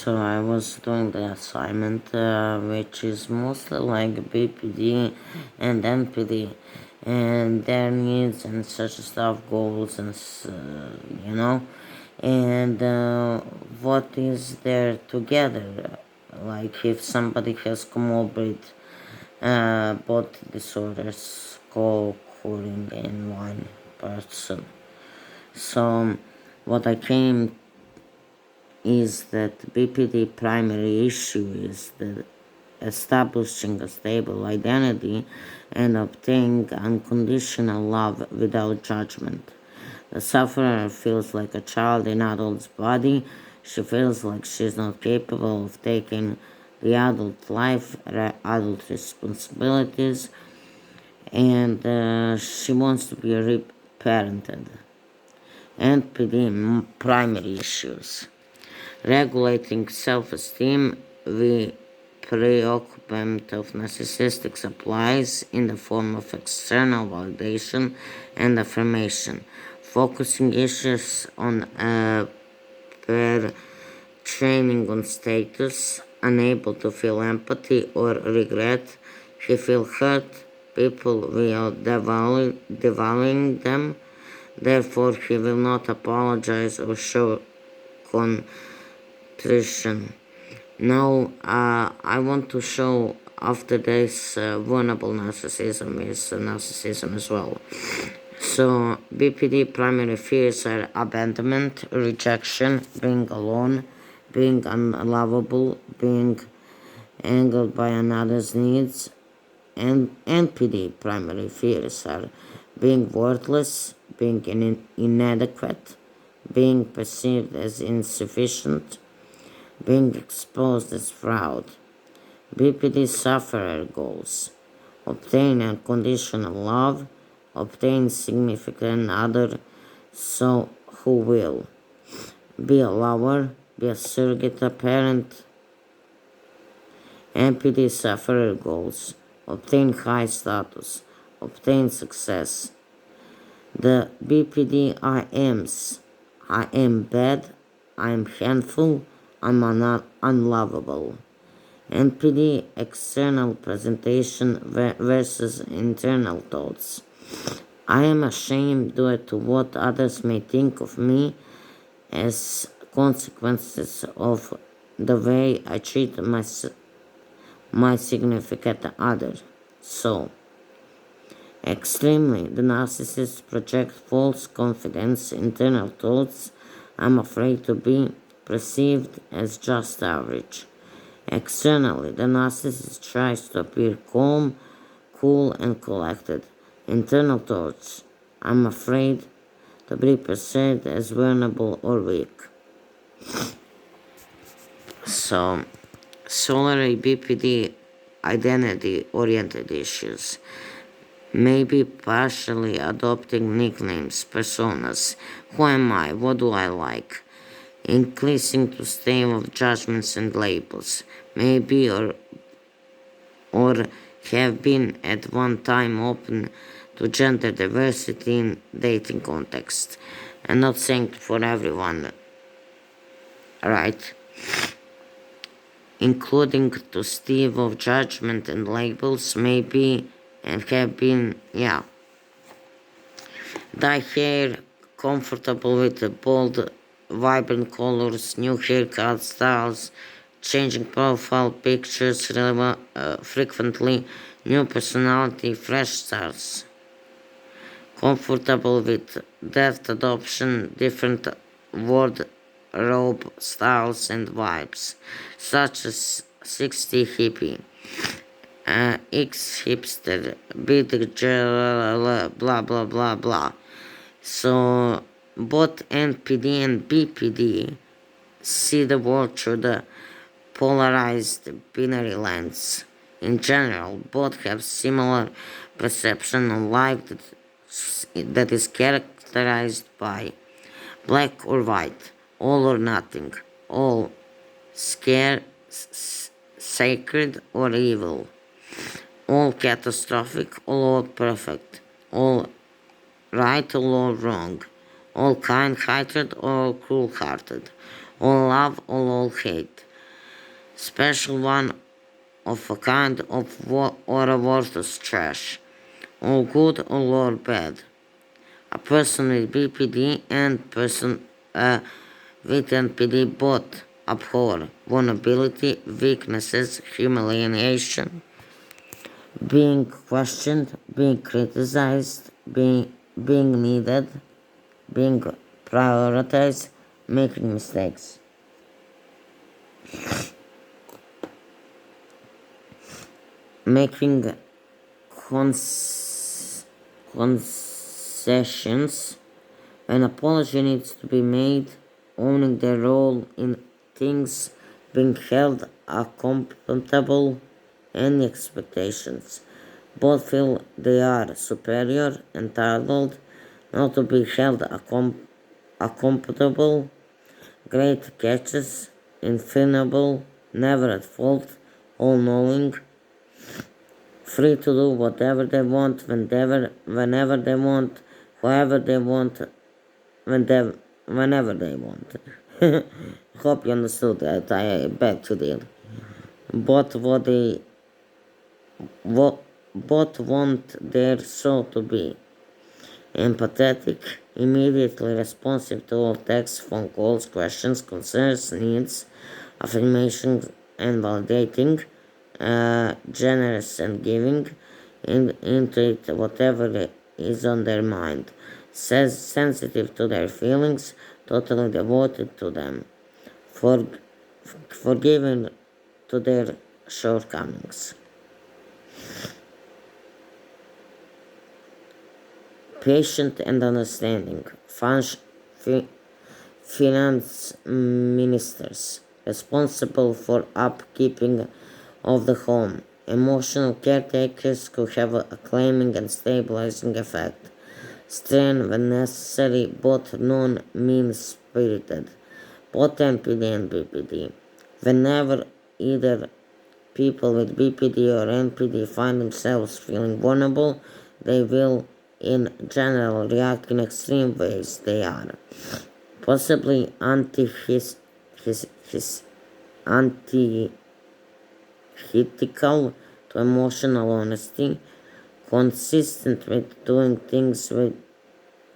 So I was doing the assignment, which is mostly like Bpd and NPD, and their needs and such stuff, goals and and what is there together. Like if somebody has comorbid both disorders co-occurring in one person. So what I came is that Bpd primary issue is the establishing a stable identity and obtaining unconditional love without judgment. The sufferer feels like a child in adult's body. She feels like she's not capable of taking the adult life, adult responsibilities, and she wants to be reparented. NPD primary issues. Regulating self-esteem, the preoccupant of narcissistic supplies in the form of external validation and affirmation, focusing issues on per training on status, unable to feel empathy or regret. He feels hurt people without devaluing them. Therefore, he will not apologize or show contrition. Now, I want to show after this vulnerable narcissism is narcissism as well. So, Bpd primary fears are abandonment, rejection, being alone, being unlovable, being angered by another's needs, and NPD primary fears are being worthless, being inadequate, being perceived as insufficient, being exposed as fraud. Bpd sufferer goals: obtain unconditional love, obtain significant other, so who will be a lover, be a surrogate parent. NPD sufferer goals: obtain high status, obtain success. The Bpd IMs: I am bad, I am handful, I'm unlovable. NPD external presentation versus internal thoughts. I am ashamed due to what others may think of me as consequences of the way I treat my significant other. So, extremely, the narcissist projects false confidence, internal thoughts. I'm afraid to be perceived as just average. Externally, the narcissist tries to appear calm, cool, and collected. Internal thoughts: I'm afraid to be perceived as vulnerable or weak. So, solely Bpd identity-oriented issues. Maybe partially adopting nicknames, personas. Who am I? What do I like? Increasing to state of judgments and labels. Maybe or have been at one time open to gender diversity in dating context. I'm not saying for everyone, right? Including to Steve of judgment and labels, maybe, and have been, Dye hair, comfortable with the bold, vibrant colors, new haircut styles, changing profile pictures frequently, new personality, fresh starts. Comfortable with deft adoption, different wardrobe styles and vibes, such as 60 hippie, X hipster, big blah blah blah blah. So both NPD and Bpd see the world through the polarized binary lens. In general, both have similar perception of life that is characterized by black or white, all or nothing, all sacred or evil, all catastrophic, all perfect, all right or all wrong, all kind-hearted or cruel-hearted, all love or all hate, special one of a kind of or a worthless trash, all good or all bad. A person with BPD and person with NPD both abhor vulnerability, weaknesses, humiliation, being questioned, being criticized, being needed, being prioritized, making mistakes. Making concessions. An apology needs to be made, owning their role in things, being held accountable, any expectations. Both feel they are superior, entitled, not to be held accountable, great catches, infallible, never at fault, all knowing, free to do whatever they want, whenever they want, whoever they want, whenever they want. Hope you understood that. I beg to deal. Both what they what both want their soul to be empathetic, immediately responsive to all texts, phone calls, questions, concerns, needs, affirmations, and validating, generous and giving, into it whatever is on their mind, says sensitive to their feelings, totally devoted to them, for, forgiving to their shortcomings. Patient and understanding, finance ministers responsible responsible for upkeeping of the home, emotional caretakers who have a calming and stabilizing effect, strain when necessary, both non-mean spirited, both NPD and BPD. Whenever either people with BPD or NPD find themselves feeling vulnerable, they will in general react in extreme ways. They are possibly antithetical to emotional honesty, consistent with doing things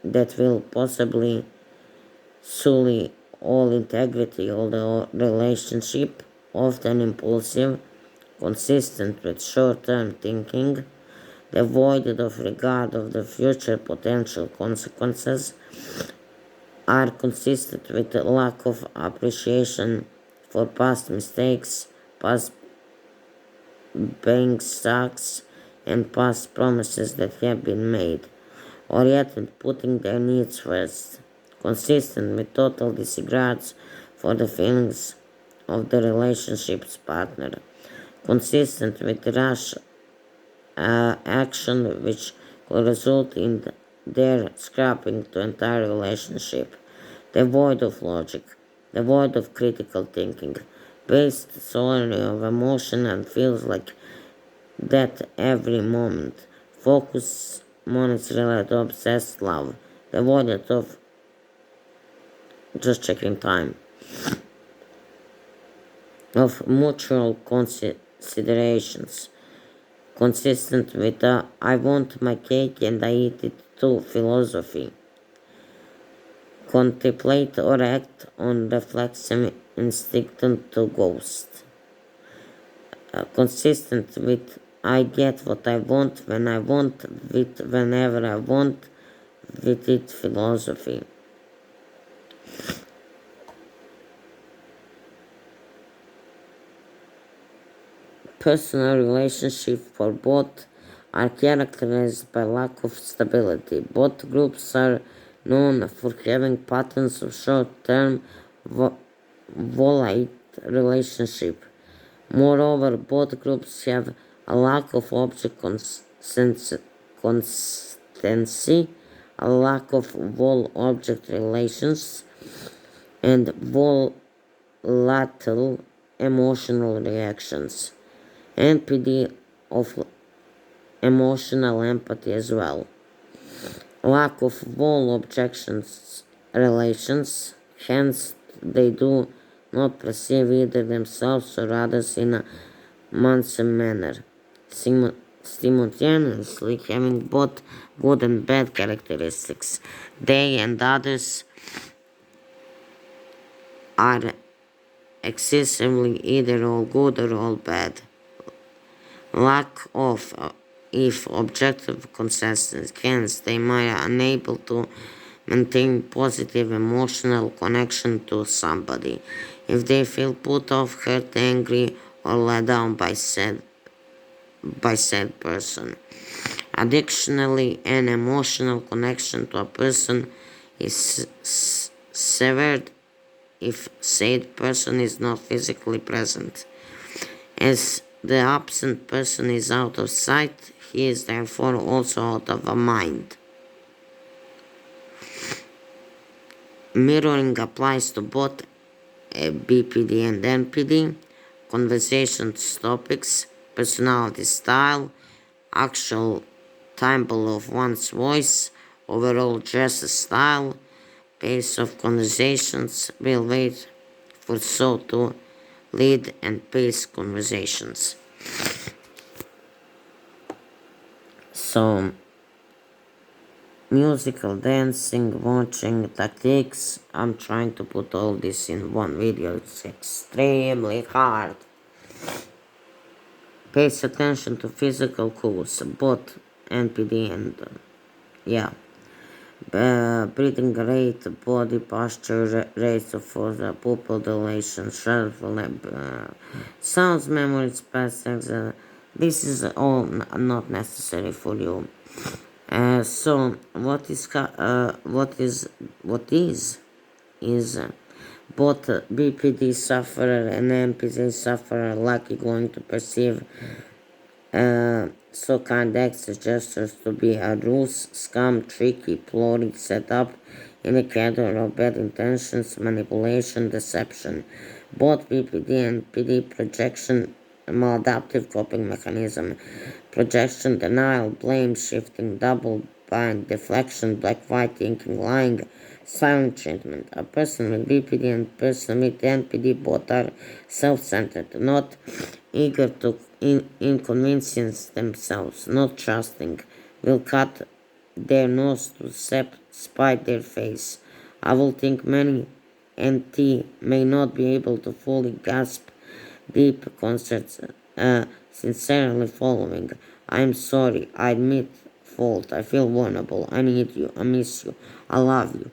that will possibly sully all integrity of the relationship, often impulsive, consistent with short-term thinking, devoid of regard of the future potential consequences, are consistent with a lack of appreciation for past mistakes, past bank stocks, and past promises that have been made, or yet in putting their needs first, consistent with total disregards for the feelings of the relationship's partner, consistent with rash action which could result in their scrapping the entire relationship, devoid of logic, devoid of critical thinking, based solely on emotion and feels like that every moment, focus monetarily to obsessed love, devoid of just checking time, of mutual considerations, consistent with the I want my cake and I eat it too philosophy. Contemplate or act on reflexive instinct to ghost. Consistent with I get what I want when I want, with whenever I want, with it philosophy. Personal relationships for both are characterized by lack of stability. Both groups are known for having patterns of short-term volatile relationship. Moreover, both groups have a lack of object constancy, a lack of whole-object relations, and volatile emotional reactions. NPD of emotional empathy as well. Lack of whole objections relations, hence they do not perceive either themselves or others in a monsoon manner, simultaneously having both good and bad characteristics. They and others are excessively either all good or all bad. Lack of, if objective consistency, hence they might are unable to maintain positive emotional connection to somebody. If they feel put off, hurt, angry, or let down by said person. Additionally, an emotional connection to a person is severed if said person is not physically present. As the absent person is out of sight, he is therefore also out of mind. Mirroring applies to both Bpd and NPD, conversations topics, personality style, actual timbre of one's voice, overall dress style, pace of conversations, will wait for so to lead and pace conversations. So, musical dancing, watching tactics, I'm trying to put all this in one video, it's extremely hard. Pays attention to physical cues, both NPD and, breathing rate, body posture, rates for the pupil dilation, sounds, memory, spasms. This is all not necessary for you. So what is both BPD sufferer and NPD sufferer are likely going to perceive so kind acts gestures to be a ruse, scam, tricky, plotting, set up, indicator of bad intentions, manipulation, deception. Both BPD and PD projection, maladaptive coping mechanism, projection, denial, blame, shifting, double bind, deflection, black-white thinking, lying, silent treatment. A person with BPD and a person with NPD both are self-centered, not eager to inconvenience themselves, not trusting, will cut their nose to spite their face. I will think many NT may not be able to fully grasp deep concerts, sincerely following. I am sorry, I admit fault, I feel vulnerable, I need you, I miss you, I love you.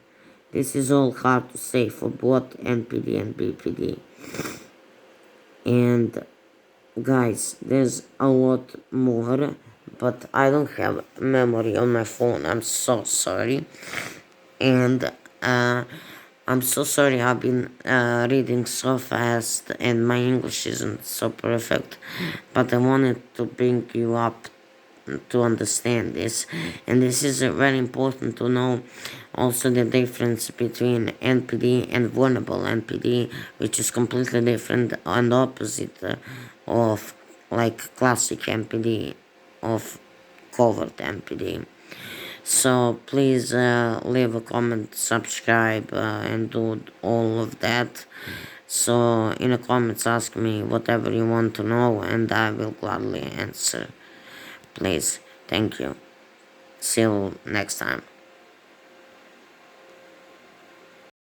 This is all hard to say for both NPD and BPD. And guys, there's a lot more, but I don't have memory on my phone. I'm so sorry. And I'm so sorry I've been reading so fast and my English isn't so perfect, but I wanted to bring you up to understand this. And this is very important to know also the difference between NPD and vulnerable NPD, which is completely different and opposite of like classic NPD, of covert NPD. So please leave a comment, subscribe, and do all of that. So in the comments ask me whatever you want to know and I will gladly answer. Please, thank you. See you next time.